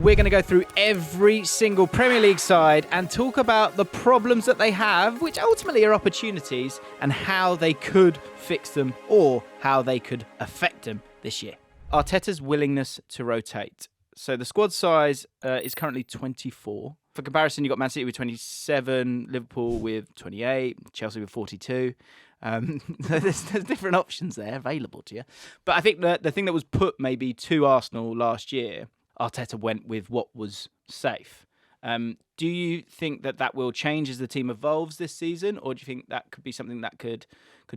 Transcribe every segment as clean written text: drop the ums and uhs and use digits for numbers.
We're going to go through every single Premier League side and talk about the problems that they have, which ultimately are opportunities, and how they could fix them or how they could affect them this year. Arteta's willingness to rotate. So the squad size is currently 24. For comparison, you've got Man City with 27, Liverpool with 28, Chelsea with 42. There's different options there available to you. But I think the thing that was put maybe to Arsenal last year, Arteta went with what was safe. Do you think that will change as the team evolves this season, or do you think that could be something that could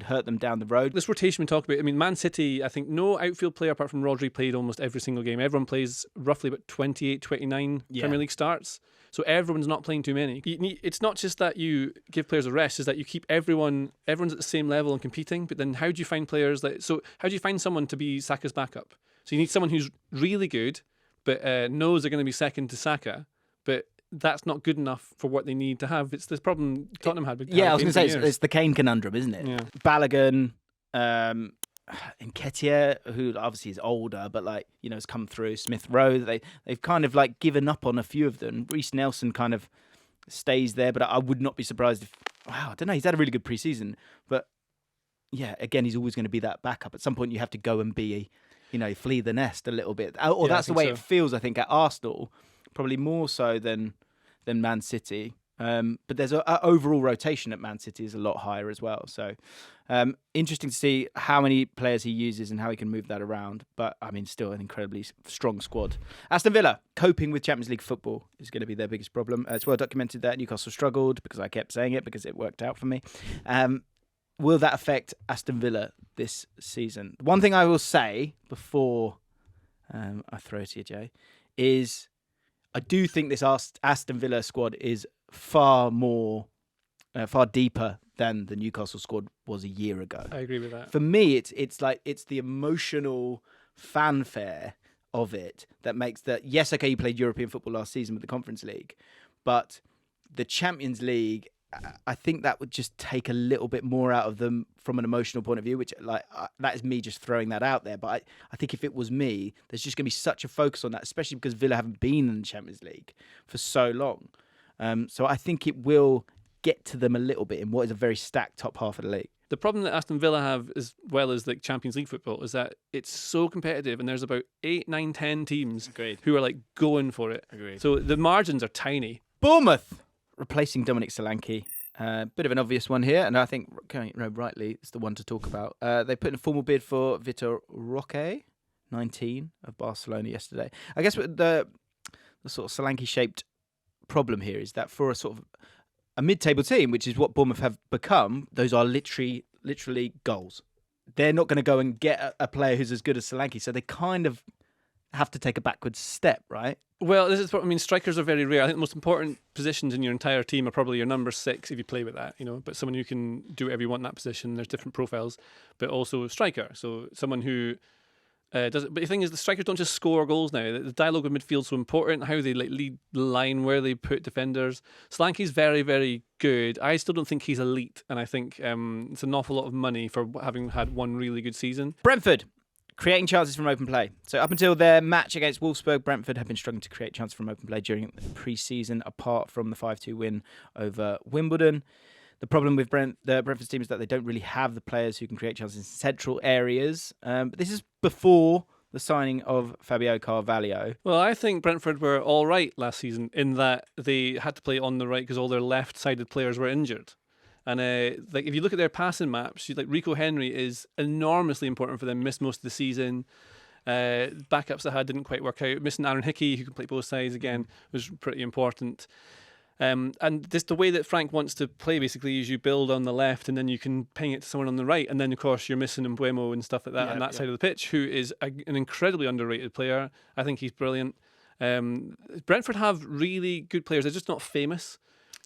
hurt them down the road? This rotation we talk about, I mean, Man City, I think no outfield player apart from Rodri played almost every single game. Everyone plays roughly about 28, 29 Premier League starts. So everyone's not playing too many. It's not just that you give players a rest, it's that you keep everyone's at the same level and competing, but then how do you find players how do you find someone to be Saka's backup? So you need someone who's really good, but knows they're going to be second to Saka, but that's not good enough for what they need to have. It's this problem Tottenham had with I was going to say, it's the Kane conundrum, isn't it? Yeah. Balogun, Nketiah, who obviously is older, but has come through. Smith Rowe, they've kind of given up on a few of them. Reece Nelson kind of stays there, but I would not be surprised if, I don't know, he's had a really good pre-season, but yeah, again, he's always going to be that backup. At some point, you have to go and be flee the nest a little bit. Or that's the way it feels, I think, at Arsenal, probably more so than Man City. But there's an overall rotation at Man City is a lot higher as well. So interesting to see how many players he uses and how he can move that around. But, I mean, still an incredibly strong squad. Aston Villa, coping with Champions League football is going to be their biggest problem. It's well documented that Newcastle struggled because I kept saying it because it worked out for me. Will that affect Aston Villa this season? One thing I will say before I throw it to you, Jay, is I do think this Aston Villa squad is far deeper than the Newcastle squad was a year ago. I agree with that. For me, it's the emotional fanfare of it that makes that. Yes, okay, you played European football last season with the Conference League, but the Champions League, I think that would just take a little bit more out of them from an emotional point of view, which that is me just throwing that out there. But I think if it was me, there's just going to be such a focus on that, especially because Villa haven't been in the Champions League for so long. So I think it will get to them a little bit in what is a very stacked top half of the league. The problem that Aston Villa have, as well as the Champions League football, is that it's so competitive and there's about 8, 9, 10 teams who are going for it. Agreed. So the margins are tiny. Bournemouth replacing Dominic Solanke. Bit of an obvious one here, and I think rightly it's the one to talk about. They put in a formal bid for Vitor Roque, 19 of Barcelona yesterday. I guess the sort of Solanke-shaped problem here is that for a sort of a mid-table team, which is what Bournemouth have become, those are literally goals. They're not going to go and get a player who's as good as Solanke, so they kind of have to take a backwards step, right? Well, this is what I mean. Strikers are very rare. I think the most important positions in your entire team are probably your number 6 if you play with that, but someone who can do whatever you want in that position. There's different profiles, but also a striker. So someone who does it. But the thing is, the strikers don't just score goals now. The dialogue with midfield is so important. How they lead the line, where they put defenders. Solanke's very, very good. I still don't think he's elite, and I think it's an awful lot of money for having had one really good season. Brentford. Creating chances from open play. So up until their match against Wolfsburg, Brentford have been struggling to create chances from open play during the pre-season, apart from the 5-2 win over Wimbledon. The problem with the Brentford team is that they don't really have the players who can create chances in central areas. But this is before the signing of Fabio Carvalho. Well, I think Brentford were all right last season in that they had to play on the right because all their left-sided players were injured. And if you look at their passing maps, Rico Henry is enormously important for them. Missed most of the season. Backups they had didn't quite work out. Missing Aaron Hickey, who can play both sides again, was pretty important. And this the way that Frank wants to play basically is you build on the left and then you can ping it to someone on the right, and then of course you're missing Mbeumo and stuff like that on that side of the pitch, who is an incredibly underrated player. I think he's brilliant. Brentford have really good players. They're just not famous.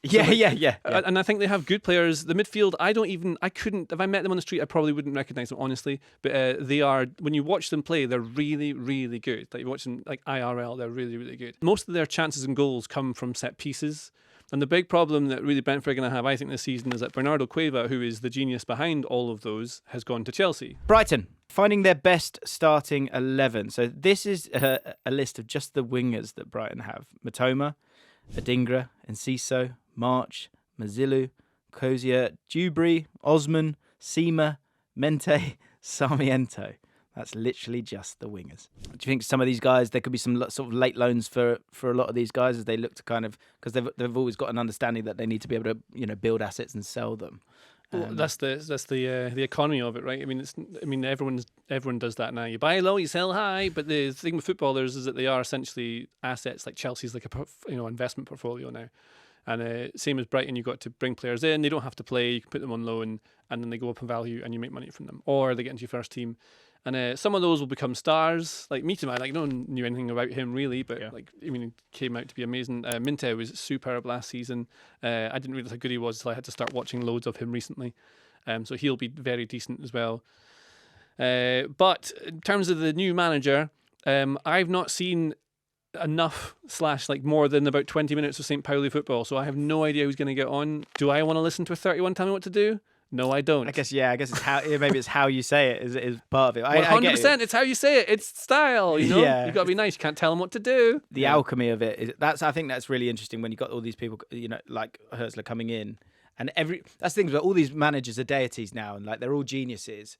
Yeah. And I think they have good players. The midfield, I couldn't, if I met them on the street, I probably wouldn't recognise them, honestly. But they are, when you watch them play, they're really, really good. Like you watch them, IRL, they're really, really good. Most of their chances and goals come from set pieces. And the big problem that really Brentford are going to have, I think, this season is that Bernardo Cueva, who is the genius behind all of those, has gone to Chelsea. Brighton. Finding their best starting 11. So this is a list of just the wingers that Brighton have. Matoma, Adingra, Enciso, March, Mazilu, Kozia, Dewberry, Osman, Seema, Mente, Sarmiento. That's literally just the wingers. Do you think some of these guys, there could be some sort of late loans for a lot of these guys as they look to kind of, because they've always got an understanding that they need to be able to build assets and sell them. Well, that's the economy of it, right? Everyone does that now. You buy low, you sell high. But the thing with footballers is that they are essentially assets. Like Chelsea's like a investment portfolio now. And same as Brighton, you've got to bring players in. They don't have to play. You can put them on loan, and then they go up in value, and you make money from them, or they get into your first team. And some of those will become stars. Like Mitoma, no one knew anything about him really, but he came out to be amazing. Minte was superb last season. I didn't realise how good he was until I had to start watching loads of him recently. So he'll be very decent as well. But in terms of the new manager, I've not seen enough / more than about 20 minutes of St. Pauli football, so I have no idea who's going to get on. Do I want to listen to a 31 tell me what to do? No, I don't. I guess it's how maybe it's how you say it is part of it. 100%. It's how you say it. It's style. You've got to be nice. You can't tell them what to do. The alchemy of it I think that's really interesting when you got all these people, like Hertzler coming in, and that's the thing. But all these managers are deities now, and like they're all geniuses.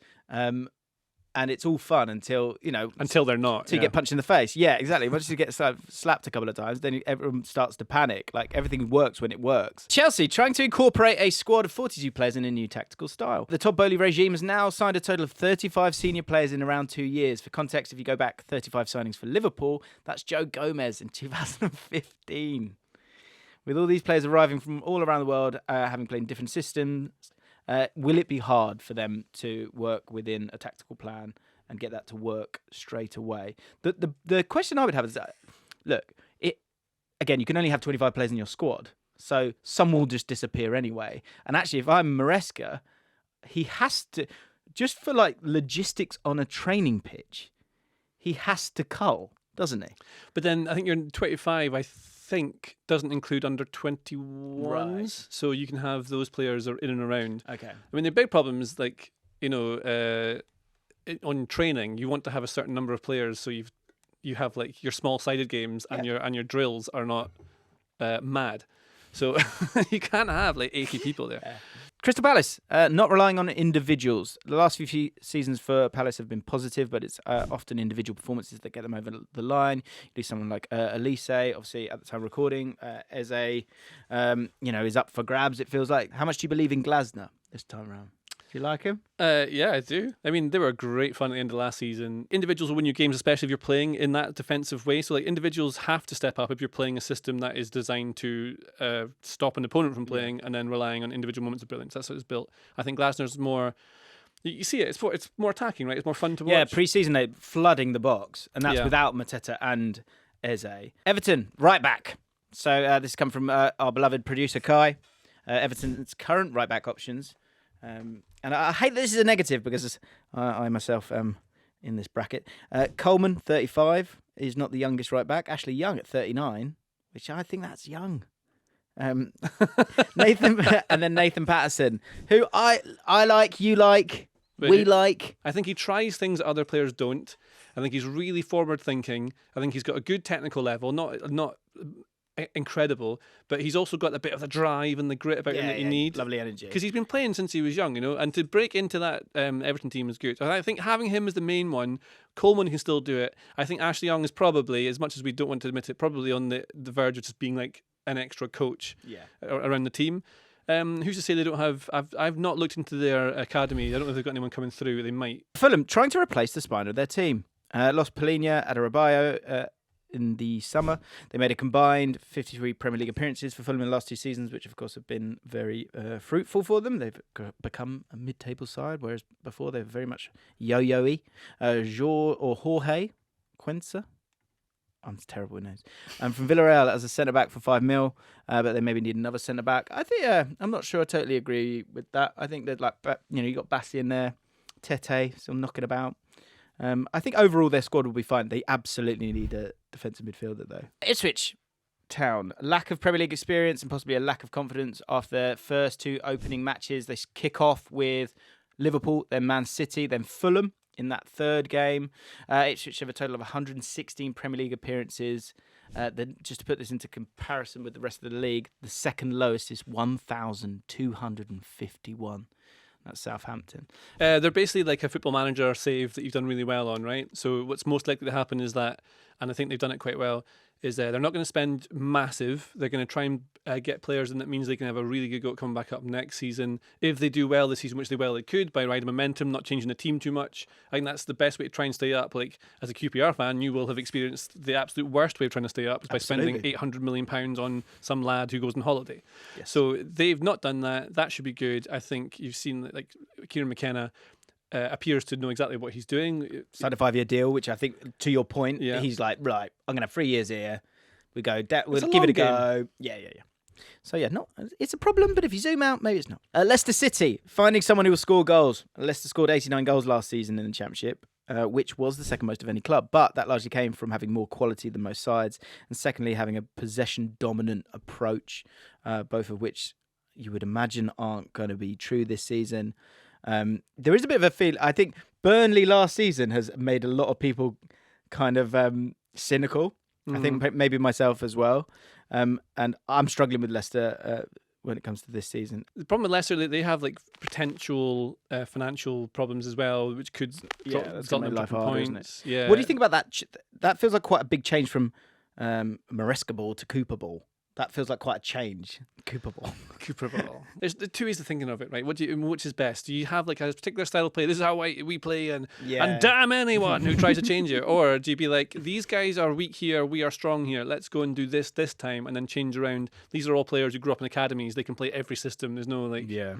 And it's all fun until they're not. Until you get punched in the face. Yeah, exactly. Once you get slapped a couple of times, then everyone starts to panic. Like everything works when it works. Chelsea trying to incorporate a squad of 42 players in a new tactical style. The Todd Boehly regime has now signed a total of 35 senior players in around 2 years. For context, if you go back 35 signings for Liverpool, that's Joe Gomez in 2015. With all these players arriving from all around the world, having played in different systems, will it be hard for them to work within a tactical plan and get that to work straight away? The question I would have is that, look, again, you can only have 25 players in your squad, so some will just disappear anyway. And actually, if I'm Maresca, he has to, just for like logistics on a training pitch, he has to cull, doesn't he? But then I think you're 25, I think doesn't include under 21s, right. So you can have those players are in and around. Okay. I mean, the big problem is on training, you want to have a certain number of players, so you have like your small-sided games and your drills are not mad. So you can't have like 80 people there. Yeah. Crystal Palace, not relying on individuals. The last few seasons for Palace have been positive, but it's often individual performances that get them over the line. You do someone like Elise, obviously at the time of recording, Eze, is up for grabs, it feels like. How much do you believe in Glasner this time around? Do you like him? Yeah, I do. I mean, they were great fun at the end of last season. Individuals will win you games, especially if you're playing in that defensive way. So, like, individuals have to step up if you're playing a system that is designed to stop an opponent from playing and then relying on individual moments of brilliance. That's how it's built. I think Glasner's more... You see it. It's more attacking, right? It's more fun to watch. Yeah, pre-season they're flooding the box, and that's without Mateta and Eze. Everton, right back. So this has come from our beloved producer Kai. Everton's current right back options. And I hate that this is a negative because I myself am in this bracket. Coleman, 35, is not the youngest right back. Ashley Young at 39, which I think that's young. Nathan and then Nathan Patterson, who I like, you like, we like. I think he tries things that other players don't. I think he's really forward thinking. I think he's got a good technical level, not incredible, but he's also got a bit of the drive and the grit about him that you need. Lovely energy. Because he's been playing since he was young, and to break into that Everton team is good. I think having him as the main one, Coleman can still do it. I think Ashley Young is probably, as much as we don't want to admit it, probably on the verge of just being like an extra coach around the team. Who's to say they don't have... I've not looked into their academy. I don't know if they've got anyone coming through. They might. Fulham trying to replace the spine of their team. Lost Polina, Adarabioyo in the summer. They made a combined 53 Premier League appearances for Fulham in the last 2 seasons, which of course have been very fruitful for them. They've become a mid-table side, whereas before they were very much yo-yo-y. Jorge Quensa. I'm terrible with names. From Villarreal as a centre-back for $5 million, but they maybe need another centre-back. I think, I'm not sure I totally agree with that. I think that, you got Bassi in there, Tete still knocking about. I think overall their squad will be fine. They absolutely need a defensive midfielder, though. Ipswich Town, lack of Premier League experience and possibly a lack of confidence after their first 2 opening matches. They kick off with Liverpool, then Man City, then Fulham. in that third game. Ipswich have a total of 116 Premier League appearances. Just to put this into comparison with the rest of the league, the second lowest is 1,251. That's Southampton. They're basically like a Football Manager save that you've done really well on, right? So what's most likely to happen is that, and I think they've done it quite well, is they're not going to spend massive. They're going to try and get players, and that means they can have a really good go at coming back up next season. If they do well this season, which they could, by riding momentum, not changing the team too much, I think that's the best way to try and stay up. Like, as a QPR fan, you will have experienced the absolute worst way of trying to stay up is by spending £800 million on some lad who goes on holiday. Yes. So they've not done that. That should be good. I think you've seen, like, Kieran McKenna appears to know exactly what he's doing. Signed a 5-year deal, which I think, to your point, he's like, right, I'm going to have 3 years here. We'll give it a go. Yeah. So, it's a problem, but if you zoom out, maybe it's not. Leicester City, finding someone who will score goals. Leicester scored 89 goals last season in the Championship, which was the second most of any club, but that largely came from having more quality than most sides, and secondly, having a possession-dominant approach, both of which you would imagine aren't going to be true this season. There is a bit of a feel. I think Burnley last season has made a lot of people kind of cynical. I think maybe myself as well. And I'm struggling with Leicester when it comes to this season. The problem with Leicester, they have like potential financial problems as well, which could that's going to make life harder, isn't it? Yeah. What do you think about that? That feels like quite a big change from Maresca ball to Cooper ball. That feels like quite a change. Cooper ball. There's two ways of thinking of it, right? Which is best? Do you have like a particular style of play? This is how we play, and damn anyone who tries to change it. Or do you be like, these guys are weak here, we are strong here. Let's go and do this time, and then change around. These are all players who grew up in academies. They can play every system. There's no like. Yeah.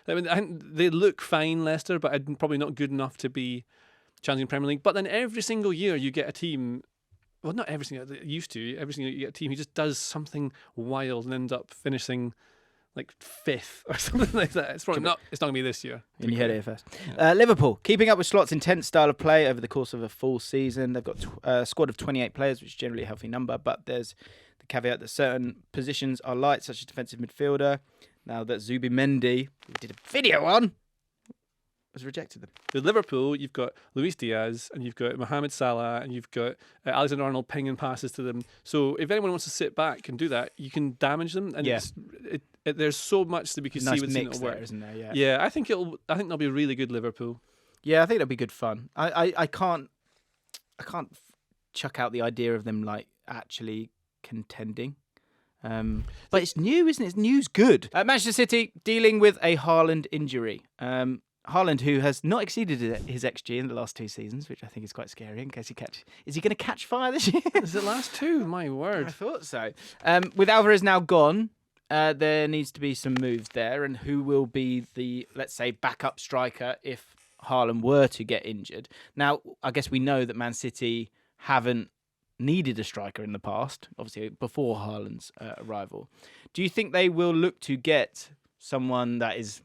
I mean, they look fine, Leicester, but probably not good enough to be challenging Premier League. But then every single year you get a team. Well, not every single year, used to. Every single year you get a team who just does something wild and ends up finishing like 5th or something like that. It's probably not. It's not going to be this year. And you heard it here first. Liverpool keeping up with Slot's intense style of play over the course of a full season. They've got a squad of 28 players, which is generally a healthy number, but there's the caveat that certain positions are light, such as defensive midfielder. Now that Zubimendi, we did a video on, has rejected them. With Liverpool, you've got Luis Diaz and you've got Mohamed Salah and you've got Alexander-Arnold pinging passes to them. So if anyone wants to sit back and do that, you can damage them. And there's so much that we can see with mix it'll work. There, isn't there? Yeah, I think they'll be really good, Liverpool. Yeah, I think it'll be good fun. I can't chuck out the idea of them like actually contending. But it's new, isn't it? It's new's good. Manchester City dealing with a Haaland injury. Haaland, who has not exceeded his XG in the last 2 seasons, which I think is quite scary in case is he going to catch fire this year? Is it last 2? My word. I thought so. With Alvarez now gone, there needs to be some moves there, and who will be the, let's say, backup striker if Haaland were to get injured? Now, I guess we know that Man City haven't needed a striker in the past, obviously before Haaland's arrival. Do you think they will look to get someone that is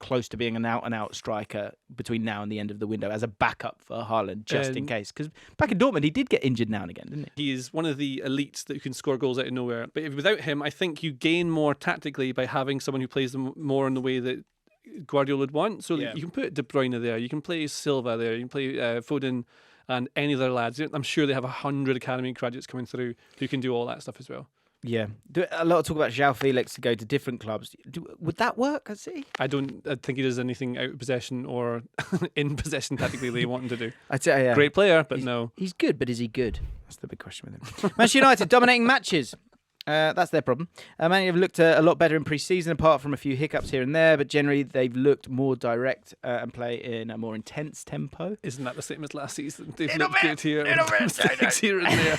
close to being an out-and-out striker between now and the end of the window as a backup for Haaland, just in case? Because back in Dortmund, he did get injured now and again, didn't he? He is one of the elites that can score goals out of nowhere. But without him, I think you gain more tactically by having someone who plays them more in the way that Guardiola would want. So you can put De Bruyne there, you can play Silva there, you can play Foden and any other lads. I'm sure they have 100 academy graduates coming through who can do all that stuff as well. Yeah. A lot of talk about João Felix to go to different clubs. Would that work at City? I think he does anything out of possession or in possession tactically they want him to do. I'd say, yeah. Great player, but no. He's good, but is he good? That's the big question with him. Manchester United dominating matches. That's their problem. Man United have looked a lot better in pre-season, apart from a few hiccups here and there, but generally they've looked more direct and play in a more intense tempo. Isn't that the same as last season? They've looked good here and mistakes here and there.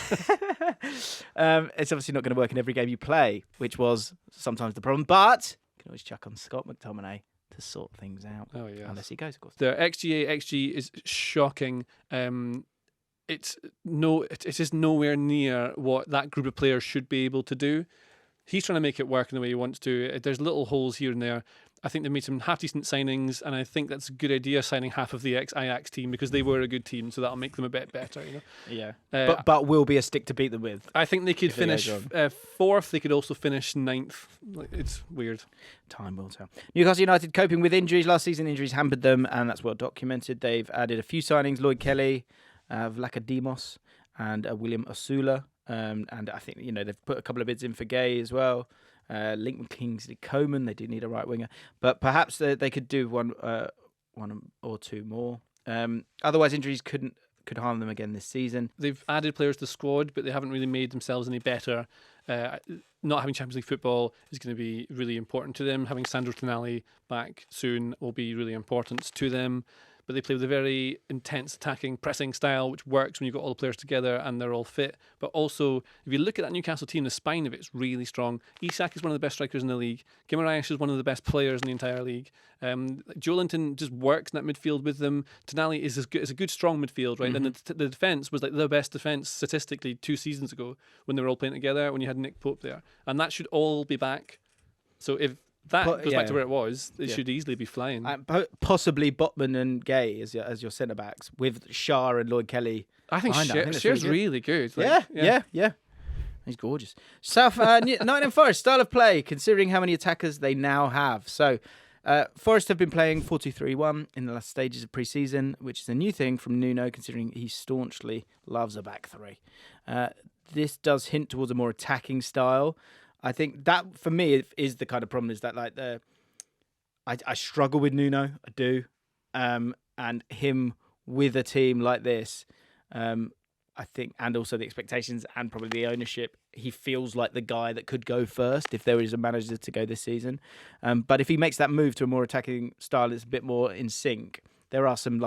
It's obviously not going to work in every game you play, which was sometimes the problem, but you can always chuck on Scott McTominay to sort things out. Oh, yeah. Unless he goes, of course. Their XG is shocking. It's just nowhere near what that group of players should be able to do. He's trying to make it work in the way he wants to. There's little holes here and there. I think they've made some half-decent signings, and I think that's a good idea, signing half of the ex-Ajax team, because they were a good team, so that'll make them a bit better. Yeah, but will be a stick to beat them with. I think they could finish fourth. They could also finish ninth. It's weird. Time will tell. Newcastle United coping with injuries. Last season, injuries hampered them, and that's well documented. They've added a few signings: Lloyd Kelly, Vlachodimos, and William Osula. And I think they've put a couple of bids in for Gay as well. Linked with Kingsley Coman. They do need a right winger, but perhaps they could do one or two more. Otherwise, injuries could harm them again this season. They've added players to the squad, but they haven't really made themselves any better. Not having Champions League football is going to be really important to them. Having Sandro Tonali back soon will be really important to them. But they play with a very intense attacking, pressing style, which works when you've got all the players together and they're all fit. But also, if you look at that Newcastle team, the spine of it is really strong. Isak is one of the best strikers in the league. Guimaraes is one of the best players in the entire league. Joelinton just works in that midfield with them. Tonali is a good, strong midfield, right? Mm-hmm. And the defence was like the best defence statistically 2 seasons ago when they were all playing together, when you had Nick Pope there. And that should all be back. So if that goes back to where it was, it should easily be flying. Possibly Botman and Gay as your centre backs, with Shah and Lloyd Kelly. I think Shah's really good. Yeah. He's gorgeous. Nottingham Forest style of play, considering how many attackers they now have. So, Forest have been playing 4-2-3-1 in the last stages of pre-season, which is a new thing from Nuno, considering he staunchly loves a back three. This does hint towards a more attacking style. I think that, for me, is the kind of problem, is that I struggle with Nuno, I do. And him with a team like this, I think, and also the expectations and probably the ownership, he feels like the guy that could go first if there is a manager to go this season. But if he makes that move to a more attacking style that's a bit more in sync, there are some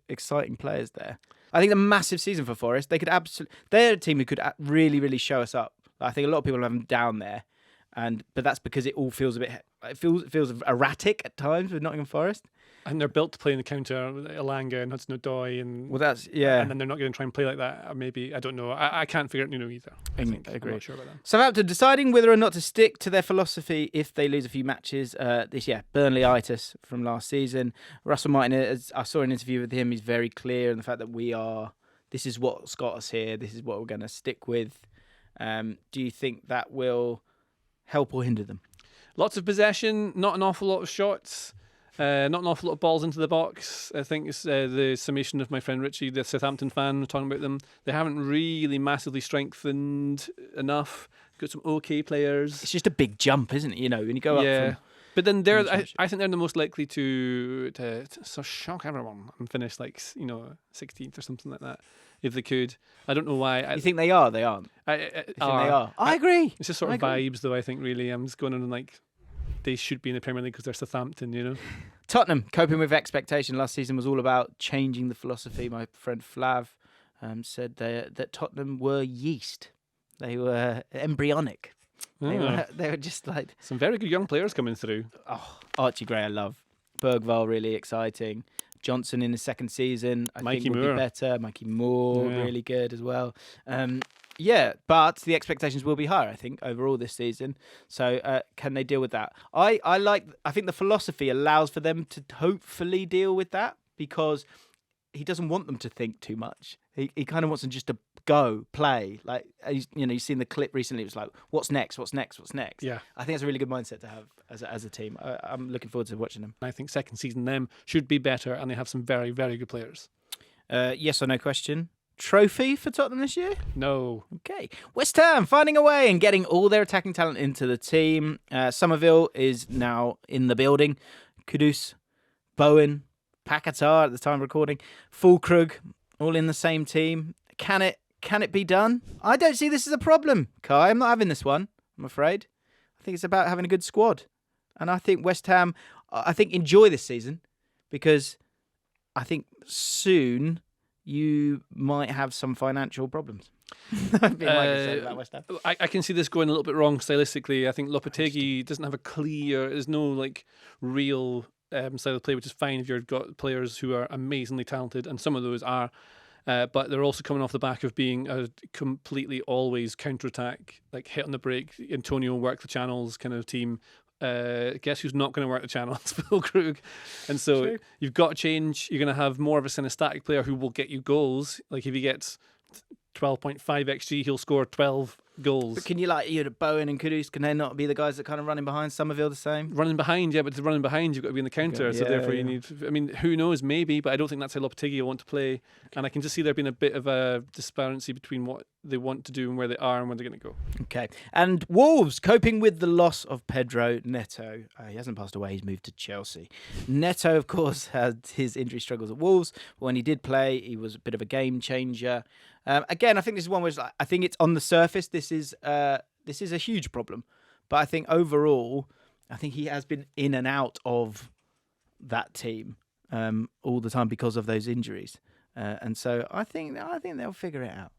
exciting players there. I think a massive season for Forest. They're a team who could really, really show us up. I think a lot of people have them down there, but that's because it all feels it feels erratic at times with Nottingham Forest. And they're built to play in the counter with Elanga and Hudson-Odoi, and and then they're not going to try and play like that. Maybe, I don't know. I can't figure out Nuno either. I agree. I'm not sure about that. Southampton deciding whether or not to stick to their philosophy if they lose a few matches this year. Burnley-itis from last season. Russell Martin, I saw an interview with him. He's very clear in the fact that this is what's got us here. This is what we're going to stick with. Do you think that will help or hinder them? Lots of possession, not an awful lot of shots. Not an awful lot of balls into the box. I think it's the summation of my friend Richie, the Southampton fan, talking about them. They haven't really massively strengthened enough. Got some okay players. It's just a big jump, isn't it? When you go up from... But then I think they're the most likely to shock everyone and finish 16th or something like that, if they could. I don't know why. You think they are? They aren't? I think they are. I agree. It's just sort of vibes, though, I think, really. I'm just going on they should be in the Premier League because they're Southampton, Tottenham, coping with expectation. Last season was all about changing the philosophy. My friend Flav said that Tottenham were yeast. They were embryonic. They were just some very good young players coming through. Oh, Archie Gray, I love. Bergvall, really exciting. Johnson in his second season, I think will be better. Mikey Moore, really good as well. But the expectations will be higher, I think, overall this season. So can they deal with that? I think the philosophy allows for them to hopefully deal with that, because he doesn't want them to think too much. He kind of wants them just to go, play. You've seen the clip recently. It was like, what's next? What's next? What's next? Yeah. I think it's a really good mindset to have as a team. I'm looking forward to watching them. I think second season them should be better, and they have some very, very good players. Yes or no question. Trophy for Tottenham this year? No. Okay. West Ham finding a way and getting all their attacking talent into the team. Somerville is now in the building. Kudus, Bowen, Paquetá at the time of recording, Fulkrug, all in the same team. Can it be done? I don't see this as a problem, Kai. I'm not having this one, I'm afraid. I think it's about having a good squad. And I think West Ham, enjoy this season, because I think soon you might have some financial problems. I can see this going a little bit wrong stylistically. I think Lopetegui doesn't have a clear, there's no real style of play, which is fine if you've got players who are amazingly talented, and some of those are. But they're also coming off the back of being a completely always counter-attack, hit on the break, Antonio work the channels kind of team. guess who's not going to work the channel? It's Fulkrug. And so True. you've got to change. You're going to have more of a synesthetic player who will get you goals. Like if he gets 12.5 XG, he'll score 12 goals. But can you Bowen and Kudus, can they not be the guys that kind of running behind Somerville the same? Running behind, yeah, but to running behind, you've got to be in the counter. Okay. So Yeah, therefore, yeah. you need. I mean, who knows? Maybe, but I don't think that's how Lopetegui will want to play. And I can just see there being a bit of a disparity between what they want to do and where they are and where they're going to go. Okay. And Wolves coping with the loss of Pedro Neto. He hasn't passed away. He's moved to Chelsea. Neto, of course, had his injury struggles at Wolves. But when he did play, he was a bit of a game changer. Again, I think this is one where I think it's on the surface. This is a huge problem. But I think overall, I think he has been in and out of that team all the time because of those injuries. And so I think they'll figure it out.